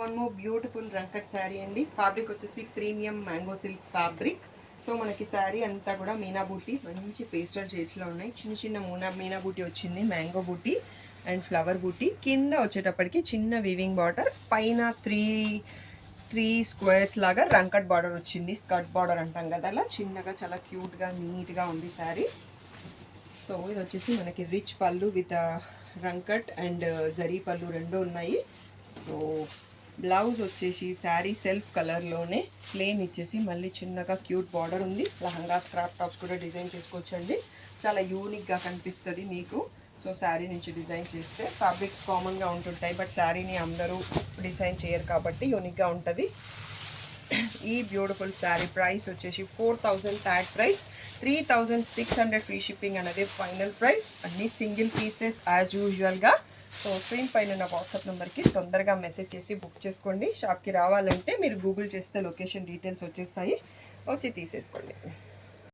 One more beautiful రంకట్ sari అండి. Fabric వచ్చేసి premium mango silk fabric. So మనకి శారీ అంతా కూడా మీనా బూటీ మంచి పేస్టల్ షేడ్స్లో ఉన్నాయి. చిన్న చిన్న మీనా బూటీ వచ్చింది, మ్యాంగో బూటీ అండ్ ఫ్లవర్ బూటీ. కింద వచ్చేటప్పటికి చిన్న వీవింగ్ బార్డర్, పైన త్రీ స్క్వేర్స్ లాగా రంకట్ బార్డర్ వచ్చింది. స్కర్ట్ బార్డర్ అంటాం కదా, అలా చిన్నగా చాలా క్యూట్గా నీట్గా ఉంది శారీ. సో ఇది వచ్చేసి మనకి రిచ్ పళ్ళు విత్ రంకట్ అండ్ జరీ పళ్ళు రెండు ఉన్నాయి. సో బ్లౌజ్ వచ్చేసి శారీ సెల్ఫ్ కలర్లోనే ప్లెయిన్ ఇచ్చేసి మళ్ళీ చిన్నగా క్యూట్ బార్డర్ ఉంది. లహంగా స్క్రాప్ టాప్స్ కూడా డిజైన్ చేసుకోవచ్చండి, చాలా యూనిక్గా కనిపిస్తుంది మీకు. సో శారీ నుంచి డిజైన్ చేస్తే ఫ్యాబ్రిక్స్ కామన్గా ఉంటుంటాయి, బట్ శారీని అందరూ డిజైన్ చేయరు కాబట్టి యూనిక్గా ఉంటుంది. ఈ బ్యూటిఫుల్ శారీ ప్రైస్ వచ్చేసి 4000 ట్యాగ్ ప్రైస్, 3600 ఫ్రీ షిప్పింగ్ అనేది ఫైనల్ ప్రైస్. అన్ని సింగిల్ పీసెస్ యాజ్ యూజువల్గా. సో స్క్రీన్ పైన నా వాట్సాప్ నెంబర్కి తొందరగా మెసేజ్ చేసి బుక్ చేసుకోండి. షాప్కి రావాలంటే మీరు గూగుల్ చేస్తే లొకేషన్ డీటెయిల్స్ వచ్చేస్తాయి, వచ్చి తీసేసుకోండి.